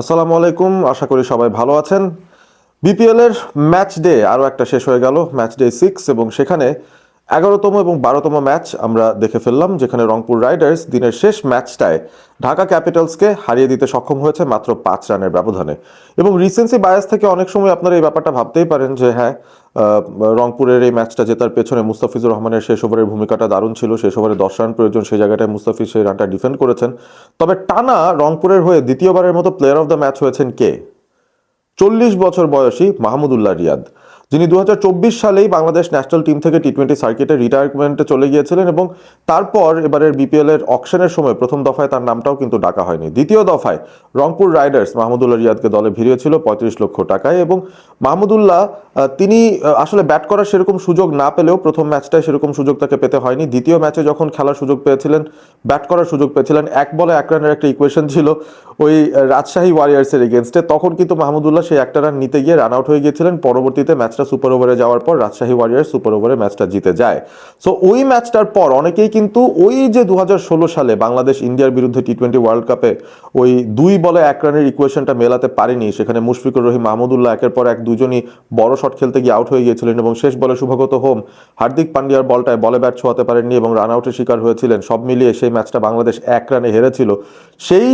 আসসালামু আলাইকুম, আশা করি সবাই ভালো আছেন। বিপিএল এর ম্যাচ ডে আরও একটা শেষ হয়ে গেল, ম্যাচ ডে 6, এবং সেখানে 11তম এবং 12তম ম্যাচ আমরা দেখে ফেললাম, যেখানে রংপুর রাইডার্স দিনের শেষ ম্যাচটায় ঢাকা ক্যাপিটালসকে হারিয়ে দিতে সক্ষম হয়েছে মাত্র 5 রানের ব্যবধানে। এবং রিসেন্সি বায়াস থেকে অনেক সময় আপনারা এই ব্যাপারটা ভাবতেই পারেন যে হ্যাঁ, রংপুরের এই ম্যাচটা জেতার পেছনে মুস্তাফিজুর রহমানের শেষ ওভারের ভূমিকাটা দারুণ ছিল। শেষ ওভারে 10 রান প্রয়োজন, সেই জায়গাটায় মুস্তাফিজ সেই রানটা ডিফেন্ড করেছেন। তবে টানা রংপুরের হয়ে দ্বিতীয়বারের মতো প্লেয়ার অফ দ্য ম্যাচ হয়েছেন কে? 40 বছর বয়সী মাহমুদুল্লাহ রিয়াদ, যিনি 2024 সালেই বাংলাদেশ ন্যাশনাল টিম থেকে টি-20 সার্কিটে রিটায়ারমেন্টে চলে গিয়েছিলেন, এবং তারপর এবারের বিপিএল এর অকশনের সময় প্রথম দফায় তার নামটাও কিন্তু ডাকা হয়নি। দ্বিতীয় দফায় রংপুর রাইডার্স মাহমুদুল্লাহ রিয়াদকে দলে ভিড়িয়েছিল 35 লক্ষ টাকায়, এবং মাহমুদুল্লাহ তিনি আসলে ব্যাট করার সেরকম সুযোগ না পেলেও প্রথম ম্যাচটায় সেরকম সুযোগ তাকে পেতে হয়নি। দ্বিতীয় ম্যাচে যখন খেলার সুযোগ পেয়েছিলেন, ব্যাট করার সুযোগ পেয়েছিলেন, 1 বলে 1 রানের একটা ইকুয়েশন ছিল ওই রাজশাহী ওয়ারিয়ার্সের এগেনস্টে, তখন কিন্তু মাহমুদুল্লাহ সেই একটা রান নিতে গিয়ে রান আউট হয়ে গিয়েছিলেন। পরবর্তীতে ম্যাচটা সুপার ওভারে যাওয়ার পর রাজশাহী ওয়ারিয়ার্স সুপার ওভারে ম্যাচটা জিতে যায়। সো ওই ম্যাচটার পর অনেকেই কিন্তু ওই যে 2016 সালে বাংলাদেশ ইন্ডিয়ার বিরুদ্ধে টি-20 ওয়ার্ল্ড কাপে ওই 2 বলে 1 রানের ইকুয়েশনটা মেলাতে পারেনি, সেখানে মুশফিকুর রহিম, মাহমুদুল্লাহ একের পর এক দুজনই বড় শট খেলতে গিয়ে আউট হয়ে গিয়েছিলেন, এবং শেষ বলে শুভগত হোম হার্দিক পান্ডিয়ার বলটায় বলে ব্যাট ছোঁয়াতে পারেননি এবং রান আউটের শিকার হয়েছিলেন। সব মিলিয়ে সেই ম্যাচটা বাংলাদেশ 1 রানে হেরেছিল। সেই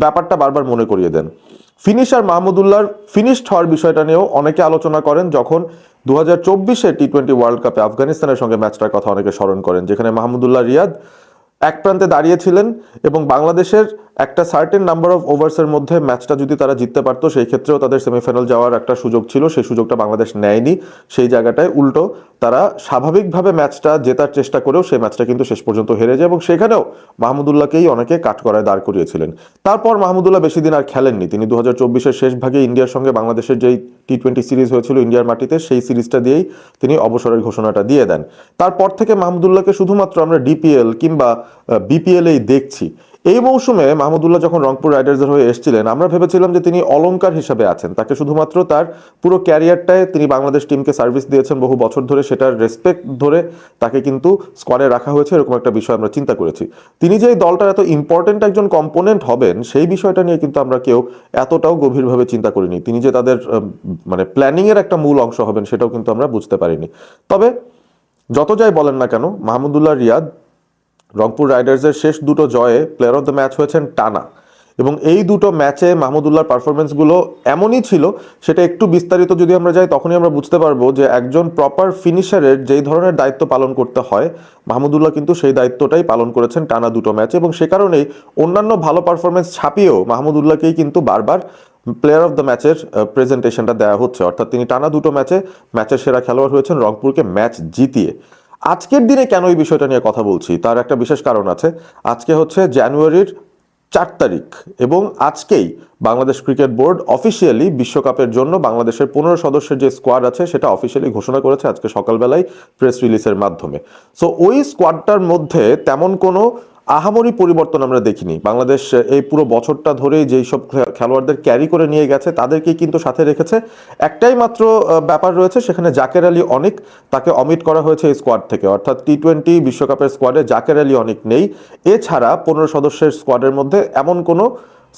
ব্যাপারটা বারবার মনে করিয়ে দেন। ফিনিশার মাহমুদুল্লাহর ফিনিশড হওয়ার বিষয়টা নিয়েও অনেকে আলোচনা করেন, যখন 2024 টি-20 ওয়ার্ল্ড কাপে আফগানিস্তানের সঙ্গে ম্যাচটার কথা অনেকে স্মরণ করেন, যেখানে মাহমুদুল্লাহ রিয়াদ এক প্রান্তে দাঁড়িয়েছিলেন এবং বাংলাদেশের একটা সার্টেন নাম্বার অফ ওভার্সের মধ্যে ম্যাচটা যদি তারা জিততে পারতো, সেই ক্ষেত্রেও তাদের সেমিফাইনাল যাওয়ার একটা সুযোগ ছিল। সেই সুযোগটা বাংলাদেশ নেয়নি। সেই জায়গাটায় উল্টো তারা স্বাভাবিকভাবে ম্যাচটা জেতার চেষ্টা করেও সেই ম্যাচটা কিন্তু শেষ পর্যন্ত হেরে যায়, এবং সেখানেও মাহমুদুল্লাহকেই অনেকে কাঠগড়ায় দাঁড় করিয়েছিলেন। তারপর মাহমুদুল্লাহ বেশি দিন আর খেলেননি। তিনি 2024-এর শেষ ভাগে ইন্ডিয়ার সঙ্গে বাংলাদেশের যেই টি-20 সিরিজ হয়েছিল ইন্ডিয়ার মাটিতে, সেই সিরিজটা দিয়েই তিনি অবসরের ঘোষণাটা দিয়ে দেন। তারপর থেকে মাহমুদুল্লাহকে শুধুমাত্র আমরা ডিপিএল কিংবা বিপিএলেই দেখছি। এই মৌসুমে মাহমুদুল্লাহ যখন রংপুর রাইডার্সের হয়ে এসেছিলেন, আমরা ভেবেছিলাম যে তিনি অলংকার হিসাবে আছেন, তাকে শুধুমাত্র তার পুরো ক্যারিয়ারটায় তিনি বাংলাদেশ টিমকে সার্ভিস দিয়েছেন বহু বছর ধরে, সেটার রেসপেক্ট ধরে তাকে কিন্তু স্কোয়াডে রাখা হয়েছে, এরকম একটা বিষয় আমরা চিন্তা করেছি। তিনি যে এই দলটার এত ইম্পর্টেন্ট একজন কম্পোনেন্ট হবেন, সেই বিষয়টা নিয়ে কিন্তু আমরা কেউ এতটাও গভীরভাবে চিন্তা করিনি। তিনি যে তাদের মানে প্ল্যানিংয়ের একটা মূল অংশ হবেন, সেটাও কিন্তু আমরা বুঝতে পারিনি। তবে যত যাই বলেন না কেন, মাহমুদুল্লাহ রিয়াদ রংপুর রাইডার্সের শেষ দুটো জয়ে প্লেয়ার অফ দ্য ম্যাচ হয়েছেন টানা, এবং এই দুটো ম্যাচে মাহমুদুল্লাহর পারফরমেন্সগুলো এমনই ছিল, সেটা একটু বিস্তারিত যদি আমরা যাই তখনই আমরা বুঝতে পারবো যে একজন প্রপার ফিনিশারের যেই ধরনের দায়িত্ব পালন করতে হয়, মাহমুদুল্লাহ কিন্তু সেই দায়িত্বটাই পালন করেছেন টানা দুটো ম্যাচে, এবং সে কারণেই অন্যান্য ভালো পারফরমেন্স ছাপিয়েও মাহমুদুল্লাহকেই কিন্তু বারবার প্লেয়ার অফ দ্য ম্যাচের প্রেজেন্টেশনটা দেওয়া হচ্ছে। অর্থাৎ তিনি টানা দুটো ম্যাচে ম্যাচের সেরা খেলোয়াড় হয়েছেন, রংপুরকে ম্যাচ জিতিয়ে। আজকের দিনে কেন এই বিষয়টা নিয়ে কথা বলছি তার একটা বিশেষ কারণ আছে। আজকে হচ্ছে জানুয়ারির 4 তারিখ, এবং আজকেই বাংলাদেশ ক্রিকেট বোর্ড অফিসিয়ালি বিশ্বকাপের জন্য বাংলাদেশের 15 সদস্যের যে স্কোয়াড আছে সেটা অফিসিয়ালি ঘোষণা করেছে আজকে সকালবেলায় প্রেস রিলিজের মাধ্যমে। সো ওই স্কোয়াডটার মধ্যে তেমন কোনো আহামরি পরিবর্তন আমরা দেখিনি। বাংলাদেশ এই পুরো বছরটা ধরেই যেই সব খেলোয়াড়দের ক্যারি করে নিয়ে গেছে তাদেরকে কিন্তু সাথে রেখেছে। একটাই মাত্র ব্যাপার রয়েছে, সেখানে জাকের আলী অনিক, তাকে অমিট করা হয়েছে এই স্কোয়াড থেকে, অর্থাৎ টি-20 বিশ্বকাপের স্কোয়াডে জাকের আলী অনিক নেই। এছাড়া 15 সদস্যের স্কোয়াডের মধ্যে এমন কোনো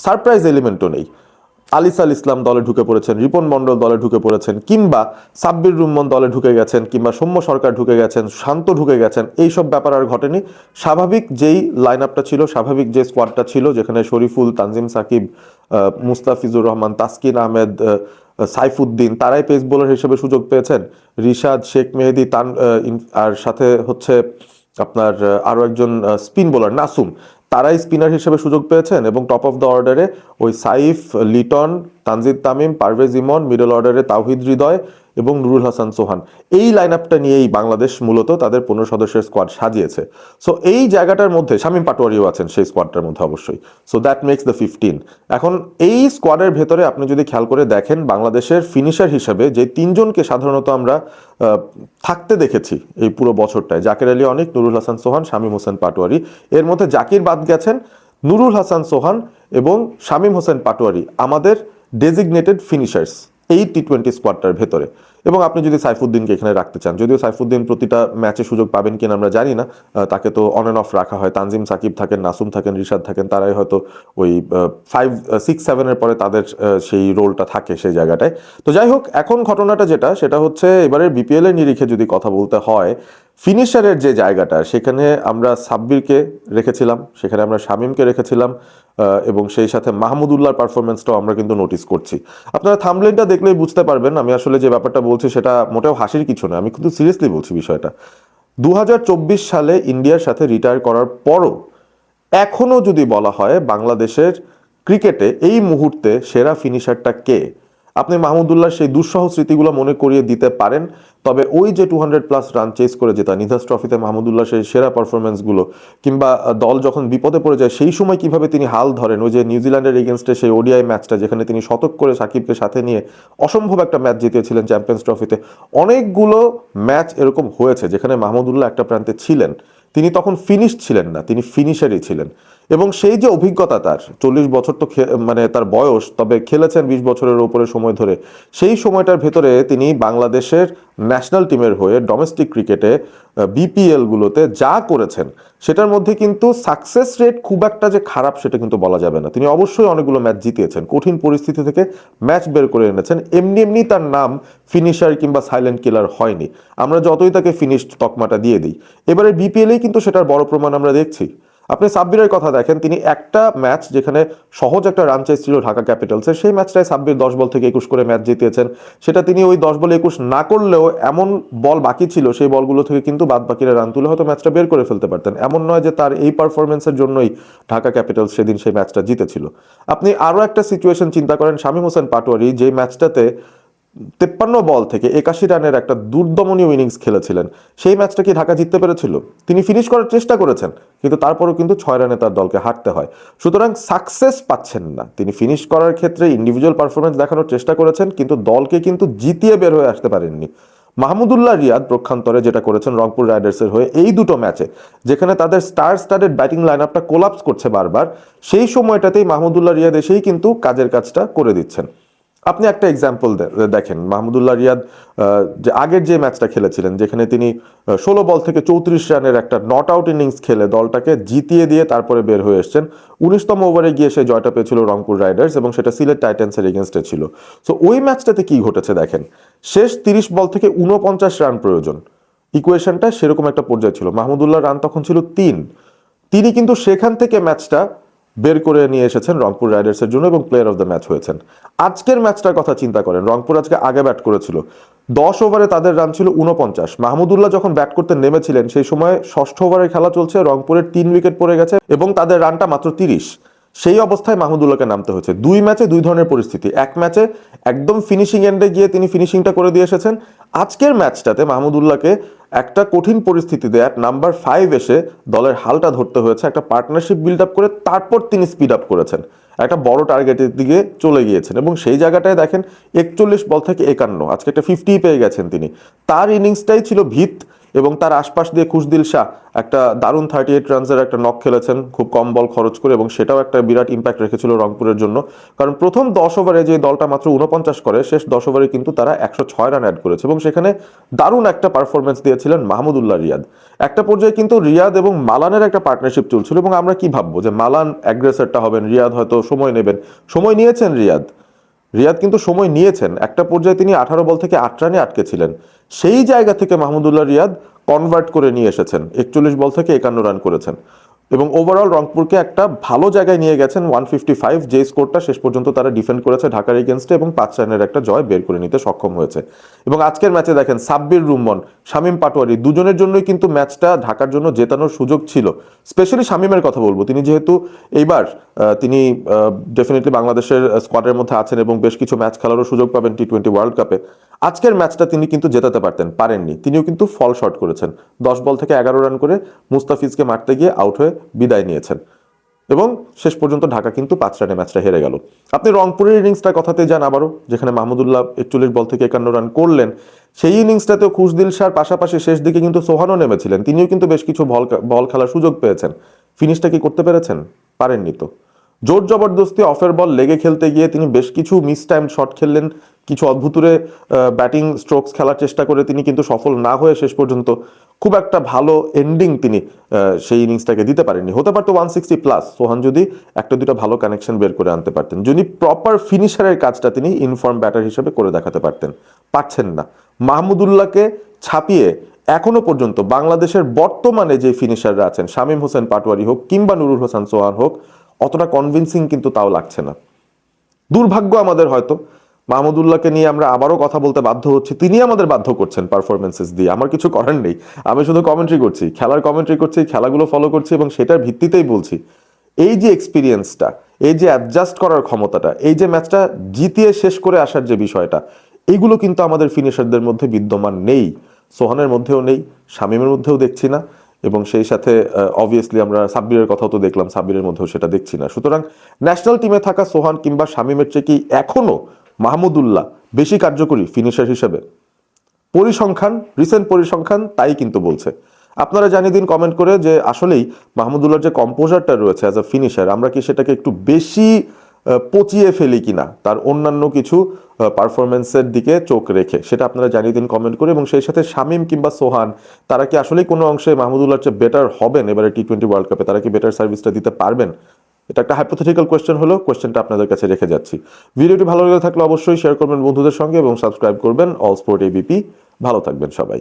সারপ্রাইজ এলিমেন্টও নেই। আলিসাল ইসলাম দলে ঢুকে পড়েছেন, রিপন মণ্ডল দলে ঢুকে পড়েছেন, কিংবা সাব্বির রুম্মন দলে ঢুকে গেছেন, কিংবা সৌম্য সরকার ঢুকে গেছেন, শান্ত ঢুকে গেছেন, এইসব ব্যাপার আর ঘটেনি। স্বাভাবিক যেই লাইন আপটা ছিল, স্বাভাবিক যে স্কোয়াডটা ছিল, যেখানে শরীফুল, তানজিম সাকিব, মুস্তাফিজুর রহমান, তাসকিন আহমেদ, সাইফুদ্দিন, তারাই পেস বোলার হিসেবে সুযোগ পেয়েছেন। রিশাদ, শেখ মেহেদি, আর সাথে হচ্ছে আপনার আরও একজন স্পিন বোলার নাসুম, তারাই স্পিনার হিসেবে সুযোগ পেয়েছেন, এবং টপ অফ দ্য অর্ডারে ওই সাইফ, লিটন, তানজিদ তামিম, পারভেজ ইমন, মিডল অর্ডারে তাওহিদ হৃদয় এবং নুরুল হাসান সোহান। এই লাইন আপটা নিয়েই বাংলাদেশ মূলত তাদের 15 সদস্যের স্কোয়াড সাজিয়েছে। সো এই জায়গাটার মধ্যে শামীম পাটোয়ারিও আছেন সেই স্কোয়াডটার মধ্যে অবশ্যই। So that makes the 15। এখন এই স্কোয়াডের ভেতরে আপনি যদি খেয়াল করে দেখেন, বাংলাদেশের ফিনিশার হিসেবে যে 3জনকে সাধারণত আমরা থাকতে দেখেছি এই পুরো বছরটায়, জাকের আলী অনিক, নুরুল হাসান সোহান, শামীম হোসেন পাটোয়ারি, এর মধ্যে জাকির বাদ গেছেন, নুরুল হাসান সোহান এবং শামীম হোসেন পাটোয়ারি আমাদের ডেজিগনেটেড ফিনিশার্স। এই টি-20 স্কোয়াডটার ভেতরে। এবং আপনি যদি সাইফুদ্দিনকে এখানে রাখতে চান, যদিও সাইফুদ্দিন প্রতিটা ম্যাচে সুযোগ পাবেন কিনা আমরা জানি না, তাকে তো অন অ্যান্ড অফ রাখা হয়। তানজিম সাকিব থাকেন, নাসুম থাকেন, রিশাদ থাকেন, তারাই হয়তো ওই 5, 6, 7 পরে তাদের সেই রোলটা থাকে সেই জায়গাটায়। তো যাই হোক, এখন ঘটনাটা যেটা সেটা হচ্ছে এবারে বিপিএল এর নিরিখে যদি কথা বলতে হয়, ফিনিশারের যে জায়গাটা সেখানে আমরা সাব্বিরকে রেখেছিলাম, সেখানে আমরা শামীমকে রেখেছিলাম, এবং সেই সাথে মাহমুদুল্লাহর পারফরমেন্সটাও আমরা কিন্তু নোটিস করছি। আপনারা থাম্বনেইলটা দেখলেই বুঝতে পারবেন আমি আসলে যে ব্যাপারটা বলছি সেটা মোটেও হাসির কিছু না, আমি কিন্তু সিরিয়াসলি বলছি বিষয়টা। 2024 সালে ইন্ডিয়ার সাথে রিটায়ার করার পরও এখনো যদি বলা হয় বাংলাদেশের ক্রিকেটে এই মুহূর্তে সেরা ফিনিশারটা কে, আপনি মাহমুদুল্লাহ সেই দুঃসহ স্মৃতিগুলো মনে করিয়ে দিতে পারেন। তবে ওই যে 200+ রান চেস করে জেতা নিধাস ট্রফিতে মাহমুদুল্লাহ সেই সেরা পারফরমেন্সগুলো, কিংবা দল যখন বিপদে পড়ে যায় সেই সময় কিভাবে তিনি হাল ধরেন, ওই যে নিউজিল্যান্ডের এগেনস্টে সেই ওডিআই ম্যাচটা যেখানে তিনি শতক করে সাকিবকে সাথে নিয়ে অসম্ভব একটা ম্যাচ জিতিয়েছিলেন চ্যাম্পিয়ন্স ট্রফিতে, অনেকগুলো ম্যাচ এরকম হয়েছে যেখানে মাহমুদুল্লাহ একটা প্রান্তে ছিলেন, তিনি তখন ফিনিশ ছিলেন না, তিনি ফিনিশারই ছিলেন। এবং সেই যে অভিজ্ঞতা, তার 40 বছর তো মানে তার বয়স, তবে খেলেছেন 20 বছরের উপরে সময় ধরে, সেই সময়টার ভেতরে তিনি বাংলাদেশের ন্যাশনাল টিমের হয়ে ডোমেস্টিক ক্রিকেটে বিপিএল গুলোতে যা করেছেন সেটার মধ্যে কিন্তু সাকসেস রেট খুব একটা যে খারাপ সেটা কিন্তু বলা যাবে না। তিনি অবশ্যই অনেকগুলো ম্যাচ জিতিয়েছেন, কঠিন পরিস্থিতি থেকে ম্যাচ বের করে এনেছেন, এমনি এমনি তার নাম ফিনিশার কিংবা সাইলেন্ট কিলার হয়নি। আমরা যতই তাকে ফিনিশড তকমাটা দিয়ে দিই, এবারে বিপিএলেই কিন্তু সেটার বড় প্রমাণ আমরা দেখছি। আপনি সাব্বিরের কথা দেখেন, তিনি একটা ম্যাচ যেখানে সহজ একটা রান চেস ছিল ঢাকা ক্যাপিটালসের, সেই ম্যাচটায় সাব্বির 10 বল থেকে 21 করে ম্যাচ জিতিয়েছেন। সেটা তিনি ওই 10 বলে 21 না করলেও এমন বল বাকি ছিল সেই বলগুলো থেকে কিন্তু বাদ বাকিরা রান তুলে হয়তো ম্যাচটা বের করে ফেলতে পারতেন। এমন নয় যে তার এই পারফরমেন্সের জন্যই ঢাকা ক্যাপিটালস সেদিন সেই ম্যাচটা জিতেছিল। আপনি আরও একটা সিচুয়েশন চিন্তা করেন, শামীম হোসেন পাটোয়ারি যে ম্যাচটাতে 53 বল থেকে 81 রানের একটা দুর্দমনীয় ইনিংস খেলেছিলেন, সেই ম্যাচটা কি ঢাকা জিততে পেরেছিল? তিনি ফিনিশ করার চেষ্টা করেছেন, কিন্তু তারপরেও কিন্তু 6 রানে তার দলকে হারতে হয়। সুতরাং সাকসেস পাচ্ছেন না তিনি, ফিনিশ করার ক্ষেত্রে ইন্ডিভিজুয়াল পারফরমেন্স দেখানোর চেষ্টা করেছেন, কিন্তু দলকে কিন্তু জিতিয়ে বের হয়ে আসতে পারেননি। মাহমুদুল্লাহ রিয়াদ প্রক্ষান্তরে যেটা করেছেন রংপুর রাইডার্সের হয়ে এই দুটো ম্যাচে, যেখানে তাদের স্টার স্টাডেড ব্যাটিং লাইন আপটা কোলাপস করছে বারবার, সেই সময়টাতেই মাহমুদুল্লাহ রিয়াদ এসেই কিন্তু কাজের কাজটা করে দিচ্ছেন। আপনি একটা এক্সাম্পল দেখেন, মাহমুদুল্লাহ রিয়াদ যে আগের যে ম্যাচটা খেলেছিলেন যেখানে তিনি 16 বল থেকে 34 রানের একটা নট আউট ইনিংস খেলে দলটাকে জিতিয়ে দিয়ে তারপরে বের হয়ে এসছেন, 19তম ওভারে গিয়ে সে জয়টা পেয়েছিল রংপুর রাইডার্স এবং সেটা সিলেট টাইটান্সের এগেনস্টে ছিল। সো ওই ম্যাচটাতে কি ঘটেছে দেখেন, শেষ 30 বল থেকে 49 রান প্রয়োজন, ইকুয়েশনটা সেরকম একটা পর্যায়ে ছিল, মাহমুদুল্লাহ রান তখন ছিল 3, তিনি কিন্তু সেখান থেকে ম্যাচটা বের করে নিয়ে এসেছেন রংপুর রাইডার্সের জন্য এবং প্লেয়ার অফ দ্য ম্যাচ হয়েছেন। আজকের ম্যাচটার কথা চিন্তা করেন, রংপুর আজকে আগে ব্যাট করেছিল, 10 ওভারে তাদের রান ছিল 49, মাহমুদুল্লাহ যখন ব্যাট করতে নেমেছিলেন সেই সময় ষষ্ঠ ওভারের খেলা চলছে, রংপুরের 3 উইকেট পড়ে গেছে এবং তাদের রানটা মাত্র 30। সেই অবস্থায় মাহমুদুল্লাহকে নামতে হয়েছে। 2 ম্যাচে 2 ধরনের পরিস্থিতি, এক ম্যাচে একদম ফিনিশিং এন্ডে গিয়ে তিনি ফিনিশিংটা করে দিয়ে এসেছেন, আজকের ম্যাচটাতে মাহমুদুল্লাহকে একটা কঠিন পরিস্থিতিতে অ্যাট নাম্বার 5 এসে দলের হালটা ধরতে হয়েছে, একটা পার্টনারশিপ বিল্ড আপ করে তারপর তিনি স্পিড আপ করেছেন, একটা বড় টার্গেটের দিকে চলে গিয়েছেন এবং সেই জায়গাটায় দেখেন 41 বল থেকে 51, আজকে একটা 50 পেয়ে গেছেন তিনি। তার ইনিংসটাই ছিল ভিত এবং তার আশপাশ দিয়ে খুশদিল শাহ একটা দারুণ 38 রানসের একটা নক খেলেছেন খুব কম বল খরচ করে এবং সেটাও একটা বিরাট ইম্প্যাক্ট রেখেছিল রংপুরের জন্য, কারণ প্রথম 10 ওভারে যে দলটা মাত্র 49 করে, শেষ 10 ওভারে কিন্তু তারা 106 রান অ্যাড করেছে এবং সেখানে দারুণ একটা পারফরমেন্স দিয়েছিলেন মাহমুদুল্লাহ রিয়াদ। একটা পর্যায়ে কিন্তু রিয়াদ এবং মালানের একটা পার্টনারশিপ চলছিল এবং আমরা কি ভাববো যে মালান অ্যাগ্রেসরটা হবেন, রিয়াদ হয়তো সময় নেবেন, সময় নিয়েছেন রিয়াদ, রিয়াদ কিন্তু সময় নিয়েছেন, একটা পর্যায়ে তিনি 18 বল থেকে 8 রানে আটকেছিলেন, সেই জায়গা থেকে মাহমুদুল্লাহ রিয়াদ কনভার্ট করে নিয়ে এসেছেন, 41 বল থেকে 51 রান করেছেন এবং ওভারঅল রংপুরকে একটা ভালো জায়গায় নিয়ে গেছেন 155, যে স্কোরটা শেষ পর্যন্ত তারা ডিফেন্ড করেছে ঢাকার এগেনস্টে এবং 5 রানের একটা জয় বের করে নিতে সক্ষম হয়েছে। এবং আজকের ম্যাচে দেখেন সাব্বির রুম্মন, শামীম পাটোয়ারি দুজনের জন্যই কিন্তু ম্যাচটা ঢাকার জন্য জেতানোর সুযোগ ছিল। স্পেশালি শামীমের কথা বলবো, তিনি যেহেতু এইবার তিনি ডেফিনেটলি বাংলাদেশের স্কোয়াডের মধ্যে আছেন এবং বেশ কিছু ম্যাচ খেলারও সুযোগ পাবেন টি-20 ওয়ার্ল্ড কাপে, আজকের ম্যাচটা তিনি কিন্তু জেতাতে পারতেন, পারেননি, তিনিও কিন্তু ফল শর্ট করেছেন, 10 বল থেকে 11 রান করে মুস্তাফিজকে মারতে গিয়ে আউট হয়ে বিদায় নিয়েছেন এবং শেষ পর্যন্ত ঢাকা কিন্তু 5 রানে ম্যাচটা হেরে গেল। আপনি রংপুরের ইনিংসটার কথাতে যান আবারও, যেখানে মাহমুদুল্লাহ 41 বল থেকে 51 রান করলেন, সেই ইনিংসটাতেও খুশদিল শাহর পাশাপাশি শেষ দিকে কিন্তু সোহানও নেমেছিলেন, তিনিও কিন্তু বেশ কিছু বল খেলার সুযোগ পেয়েছেন, ফিনিশটা কি করতে পেরেছেন? পারেননি তো। জোর জবরদস্তি অফের বল লেগে খেলতে গিয়ে তিনি বেশ কিছু মিস টাইম শট খেললেন, কিছু অদ্ভুতুরে ব্যাটিং স্ট্রোকস খেলার চেষ্টা করে তিনি কিন্তু সফল না হয়ে শেষ পর্যন্ত খুব একটা ভালো এন্ডিং তিনি সেই ইনিংসটাকে দিতে পারেননি। হতে পারতো 160+, সোহান যদি একটা দুটো ভালো কানেকশন বের করে আনতে পারতেন, যদি প্রপার ফিনিশারের কাজটা তিনি ইনফর্ম ব্যাটার হিসেবে করে দেখাতে পারতেন। পারছেন না। মাহমুদুল্লাহকে ছাপিয়ে এখনো পর্যন্ত বাংলাদেশের বর্তমানে যে ফিনিশাররা আছেন, শামীম হোসেন পাটোয়ারি হোক কিংবা নুরুল হোসেন সোহান হোক, অতটা কনভিন্সিং কিন্তু তাও লাগছে না। দুর্ভাগ্য আমাদের, হয়তো মাহমুদুল্লাহকে নিয়ে আমরা আবারও কথা বলতে বাধ্য হচ্ছি, তিনি আমাদের বাধ্য করছেন পারফরমেন্সেস দিয়ে, আমার কিছু করার নেই। আমি শুধু কমেন্ট্রি করছি, খেলার কমেন্ট্রি করছি, খেলাগুলো ফলো করছি এবং সেটার ভিত্তিতেই বলছি। এই যে এক্সপিরিয়েন্সটা, এই যে অ্যাডজাস্ট করার ক্ষমতাটা, এই যে ম্যাচটা জিতিয়ে শেষ করে আসার যে বিষয়টা, এগুলো কিন্তু আমাদের ফিনিশারদের মধ্যে বিদ্যমান নেই। সোহানের মধ্যেও নেই, শামীমের মধ্যেও দেখছি না, এবং সেই সাথে অবভিয়াসলি আমরা সাব্বিরের কথাও তো দেখলাম, সাব্বিরের মধ্যেও সেটা দেখছি না। সুতরাং ন্যাশনাল টিমে থাকা সোহান কিংবা শামীমের চেয়ে কি এখনো মাহমুদুল্লাহ বেশি কার্যকরী ফিনিশার হিসেবে? পরিসংখ্যান, রিসেন্ট পরিসংখ্যান তাই কিন্তু বলছে। আপনারা জানিয়ে দিন কমেন্ট করে যে আসলেই মাহমুদুল্লাহর যে কম্পোজারটা রয়েছে অ্যাজ আ ফিনিশার, আমরা কি সেটাকে একটু বেশি পচিয়ে ফেলি কিনা তার অন্যান্য কিছু পারফরমেন্সের দিকে চোখ রেখে, সেটা আপনারা জানিয়ে দিন কমেন্ট করে। এবং সেই সাথে শামীম কিংবা সোহান, তারা কি আসলেই কোনো অংশে মাহমুদুল্লাহর চেয়ে বেটার হবেন এবারে টি-20 ওয়ার্ল্ড কাপে? তারা কি বেটার সার্ভিসটা দিতে পারবেন? এটা একটা হাইপোথেটিক্যাল কোয়েশ্চেন হলো, কোয়েশ্চেনটা আপনাদের কাছে রেখে যাচ্ছি। ভিডিওটি ভালো লেগে থাকলে অবশ্যই শেয়ার করবেন বন্ধুদের সঙ্গে এবং সাবস্ক্রাইব করবেন অল স্পোর্ট এবিপি। ভালো থাকবেন সবাই।